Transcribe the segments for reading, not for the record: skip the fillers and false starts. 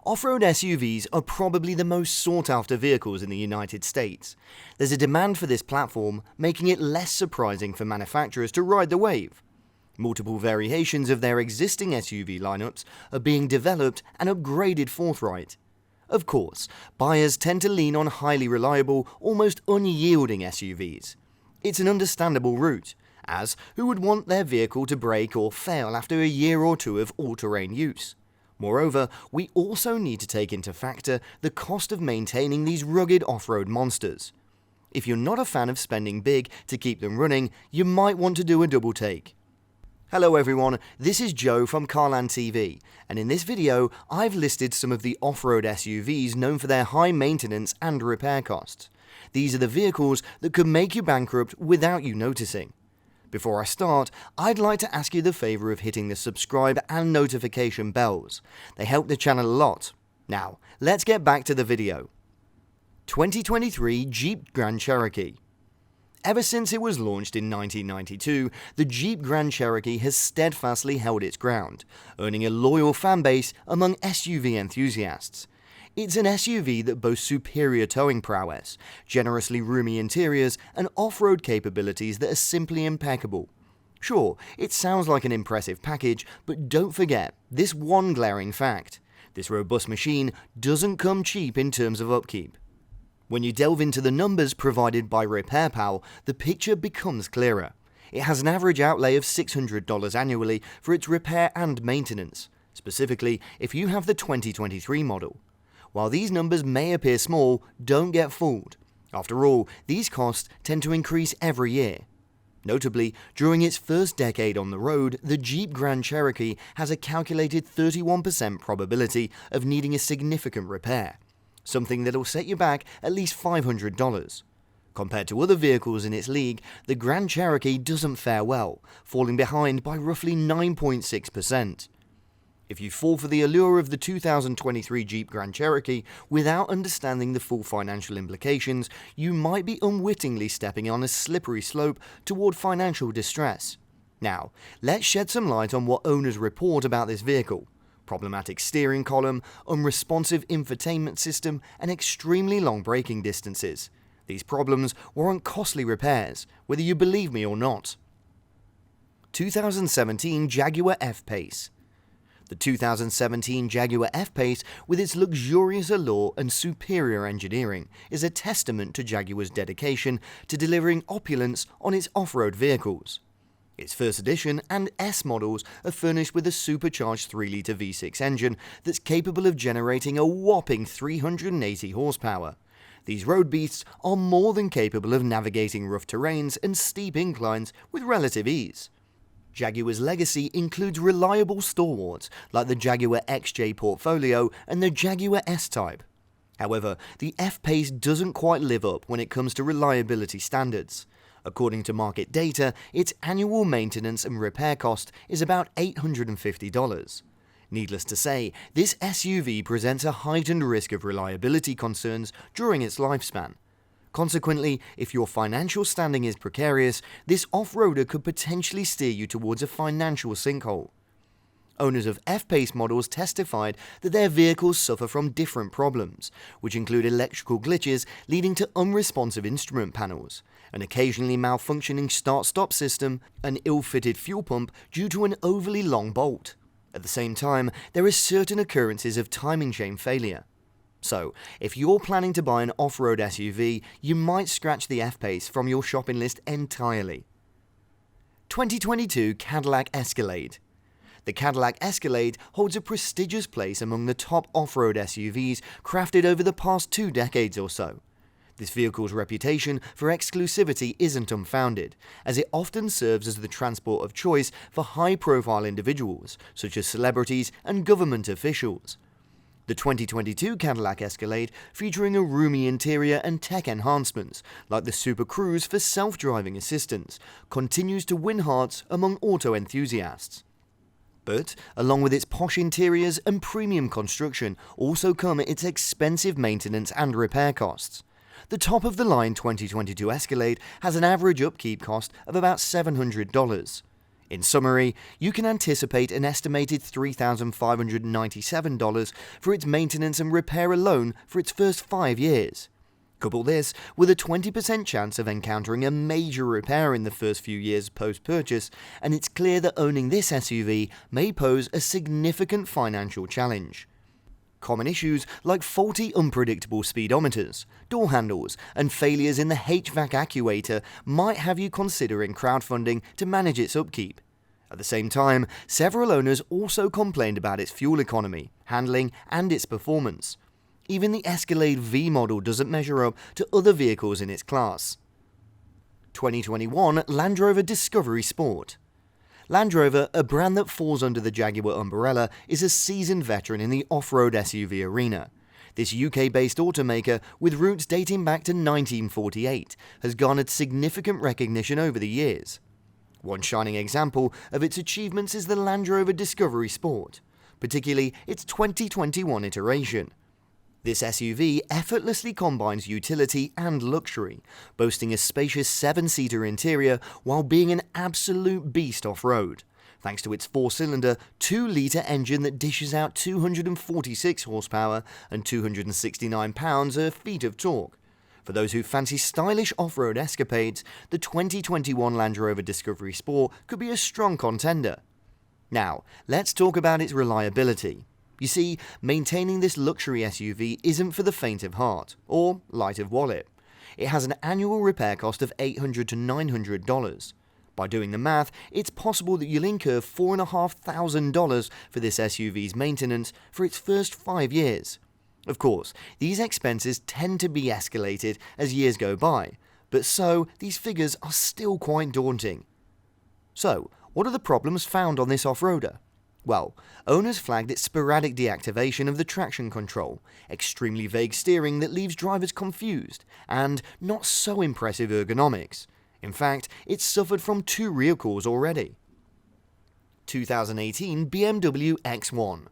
Off-road SUVs are probably the most sought-after vehicles in the United States. There's a demand for this platform, making it less surprising for manufacturers to ride the wave. Multiple variations of their existing SUV lineups are being developed and upgraded forthright. Of course, buyers tend to lean on highly reliable, almost unyielding SUVs. It's an understandable route, as who would want their vehicle to break or fail after a year or two of all-terrain use? Moreover, we also need to take into factor the cost of maintaining these rugged off-road monsters. If you're not a fan of spending big to keep them running, you might want to do a double take. Hello everyone, this is Joe from Carland TV, and in this video I've listed some of the off-road SUVs known for their high maintenance and repair costs. These are the vehicles that could make you bankrupt without you noticing. Before I start, I'd like to ask you the favour of hitting the subscribe and notification bells. They help the channel a lot. Now, let's get back to the video. 2023 Jeep Grand Cherokee. Ever since it was launched in 1992, the Jeep Grand Cherokee has steadfastly held its ground, earning a loyal fanbase among SUV enthusiasts. It's an SUV that boasts superior towing prowess, generously roomy interiors, and off-road capabilities that are simply impeccable. Sure, it sounds like an impressive package, but don't forget this one glaring fact. This robust machine doesn't come cheap in terms of upkeep. When you delve into the numbers provided by RepairPal, the picture becomes clearer. It has an average outlay of $600 annually for its repair and maintenance, specifically if you have the 2023 model. While these numbers may appear small, don't get fooled. After all, these costs tend to increase every year. Notably, during its first decade on the road, the Jeep Grand Cherokee has a calculated 31% probability of needing a significant repair, something that'll set you back at least $500. Compared to other vehicles in its league, the Grand Cherokee doesn't fare well, falling behind by roughly 9.6%. If you fall for the allure of the 2023 Jeep Grand Cherokee without understanding the full financial implications, you might be unwittingly stepping on a slippery slope toward financial distress. Now, let's shed some light on what owners report about this vehicle. Problematic steering column, unresponsive infotainment system, and extremely long braking distances. These problems warrant costly repairs, whether you believe me or not. 2017 Jaguar FPACE. The 2017 Jaguar FPACE, with its luxurious allure and superior engineering, is a testament to Jaguar's dedication to delivering opulence on its off-road vehicles. Its first edition and S models are furnished with a supercharged 3-litre V6 engine that's capable of generating a whopping 380 horsepower. These road beasts are more than capable of navigating rough terrains and steep inclines with relative ease. Jaguar's legacy includes reliable stalwarts like the Jaguar XJ Portfolio and the Jaguar S-Type. However, the F-Pace doesn't quite live up when it comes to reliability standards. According to market data, its annual maintenance and repair cost is about $850. Needless to say, this SUV presents a heightened risk of reliability concerns during its lifespan. Consequently, if your financial standing is precarious, this off-roader could potentially steer you towards a financial sinkhole. Owners of F-Pace models testified that their vehicles suffer from different problems, which include electrical glitches leading to unresponsive instrument panels, an occasionally malfunctioning start-stop system, an ill-fitted fuel pump due to an overly long bolt. At the same time, there are certain occurrences of timing chain failure. So, if you're planning to buy an off-road SUV, you might scratch the F-Pace from your shopping list entirely. 2022 Cadillac Escalade. The Cadillac Escalade holds a prestigious place among the top off-road SUVs crafted over the past 2 decades or so. This vehicle's reputation for exclusivity isn't unfounded, as it often serves as the transport of choice for high-profile individuals, such as celebrities and government officials. The 2022 Cadillac Escalade, featuring a roomy interior and tech enhancements, like the Super Cruise for self-driving assistance, continues to win hearts among auto enthusiasts. But, along with its posh interiors and premium construction, also come its expensive maintenance and repair costs. The top-of-the-line 2022 Escalade has an average upkeep cost of about $700. In summary, you can anticipate an estimated $3,597 for its maintenance and repair alone for its first 5 years. Couple this with a 20% chance of encountering a major repair in the first few years post-purchase, and it's clear that owning this SUV may pose a significant financial challenge. Common issues like faulty unpredictable speedometers, door handles, and failures in the HVAC actuator might have you considering crowdfunding to manage its upkeep. At the same time, several owners also complained about its fuel economy, handling, and its performance. Even the Escalade V model doesn't measure up to other vehicles in its class. 2021 Land Rover Discovery Sport. Land Rover, a brand that falls under the Jaguar umbrella, is a seasoned veteran in the off-road SUV arena. This UK-based automaker, with roots dating back to 1948, has garnered significant recognition over the years. One shining example of its achievements is the Land Rover Discovery Sport, particularly its 2021 iteration. This SUV effortlessly combines utility and luxury, boasting a spacious 7-seater interior while being an absolute beast off-road, thanks to its 4-cylinder, 2-litre engine that dishes out 246 horsepower and 269 pounds-feet of torque. For those who fancy stylish off-road escapades, the 2021 Land Rover Discovery Sport could be a strong contender. Now, let's talk about its reliability. You see, maintaining this luxury SUV isn't for the faint of heart, or light of wallet. It has an annual repair cost of $800 to $900. By doing the math, it's possible that you'll incur $4,500 for this SUV's maintenance for its first 5 years. Of course, these expenses tend to be escalated as years go by, but these figures are still quite daunting. So, what are the problems found on this off-roader? Well, owners flagged its sporadic deactivation of the traction control, extremely vague steering that leaves drivers confused, and not so impressive ergonomics. In fact, it's suffered from 2 recalls already. 2018 BMW X1.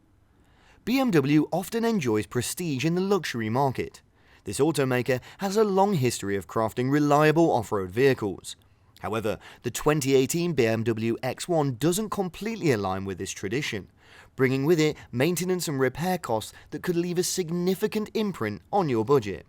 BMW often enjoys prestige in the luxury market. This automaker has a long history of crafting reliable off-road vehicles. However, the 2018 BMW X1 doesn't completely align with this tradition, bringing with it maintenance and repair costs that could leave a significant imprint on your budget.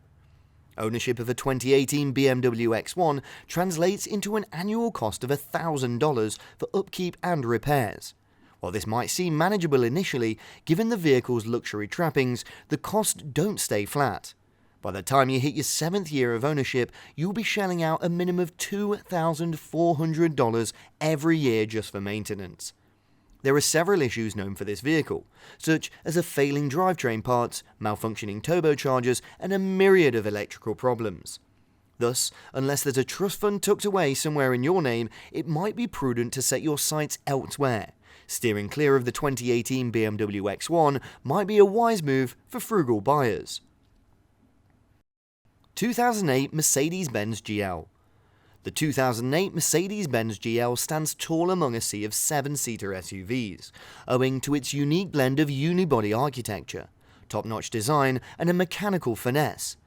Ownership of a 2018 BMW X1 translates into an annual cost of $1,000 for upkeep and repairs. While this might seem manageable initially, given the vehicle's luxury trappings, the costs don't stay flat. By the time you hit your 7th year of ownership, you'll be shelling out a minimum of $2,400 every year just for maintenance. There are several issues known for this vehicle, such as a failing drivetrain parts, malfunctioning turbochargers, and a myriad of electrical problems. Thus, unless there's a trust fund tucked away somewhere in your name, it might be prudent to set your sights elsewhere. Steering clear of the 2018 BMW X1 might be a wise move for frugal buyers. 2008 Mercedes-Benz GL. The 2008 Mercedes-Benz GL stands tall among a sea of 7-seater SUVs, owing to its unique blend of unibody architecture, top-notch design, and a mechanical finesse.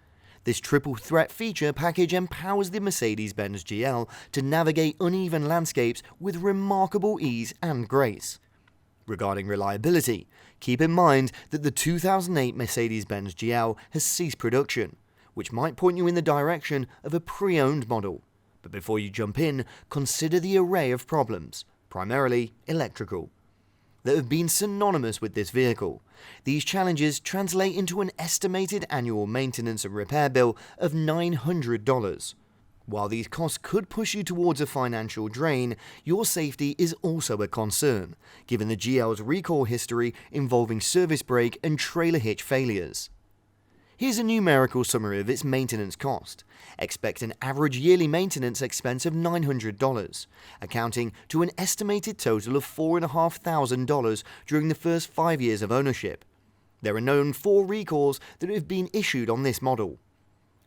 This triple-threat feature package empowers the Mercedes-Benz GL to navigate uneven landscapes with remarkable ease and grace. Regarding reliability, keep in mind that the 2008 Mercedes-Benz GL has ceased production, which might point you in the direction of a pre-owned model. But before you jump in, consider the array of problems, primarily electrical, that have been synonymous with this vehicle. These challenges translate into an estimated annual maintenance and repair bill of $900. While these costs could push you towards a financial drain, your safety is also a concern, given the GL's recall history involving service brake and trailer hitch failures. Here's a numerical summary of its maintenance cost. Expect an average yearly maintenance expense of $900, accounting to an estimated total of $4,500 during the first 5 years of ownership. There are known 4 recalls that have been issued on this model.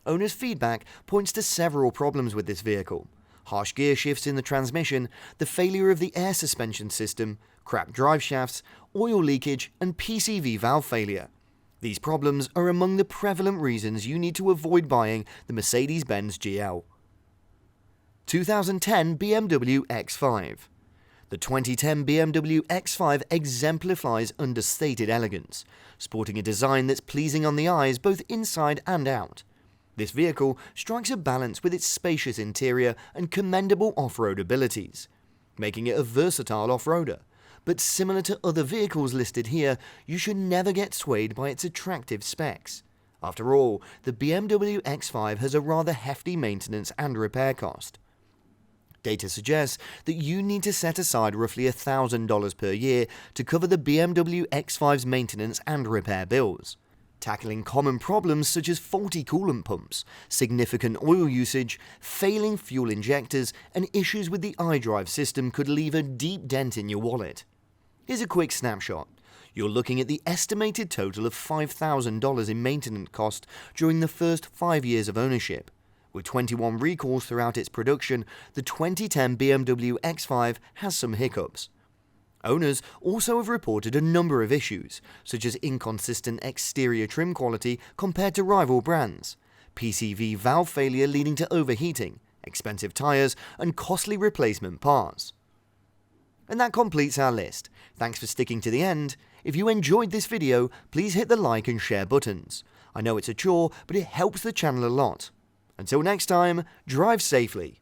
Owner's feedback points to several problems with this vehicle: harsh gear shifts in the transmission, the failure of the air suspension system, cracked drive shafts, oil leakage, and PCV valve failure. These problems are among the prevalent reasons you need to avoid buying the Mercedes-Benz GL. 2010 BMW X5. The 2010 BMW X5 exemplifies understated elegance, sporting a design that's pleasing on the eyes both inside and out. This vehicle strikes a balance with its spacious interior and commendable off-road abilities, making it a versatile off-roader. But similar to other vehicles listed here, you should never get swayed by its attractive specs. After all, the BMW X5 has a rather hefty maintenance and repair cost. Data suggests that you need to set aside roughly $1,000 per year to cover the BMW X5's maintenance and repair bills. Tackling common problems such as faulty coolant pumps, significant oil usage, failing fuel injectors, and issues with the iDrive system could leave a deep dent in your wallet. Here's a quick snapshot. You're looking at the estimated total of $5,000 in maintenance cost during the first 5 years of ownership. With 21 recalls throughout its production, the 2010 BMW X5 has some hiccups. Owners also have reported a number of issues, such as inconsistent exterior trim quality compared to rival brands, PCV valve failure leading to overheating, expensive tyres, and costly replacement parts. And that completes our list. Thanks for sticking to the end. If you enjoyed this video, please hit the like and share buttons. I know it's a chore, but it helps the channel a lot. Until next time, drive safely.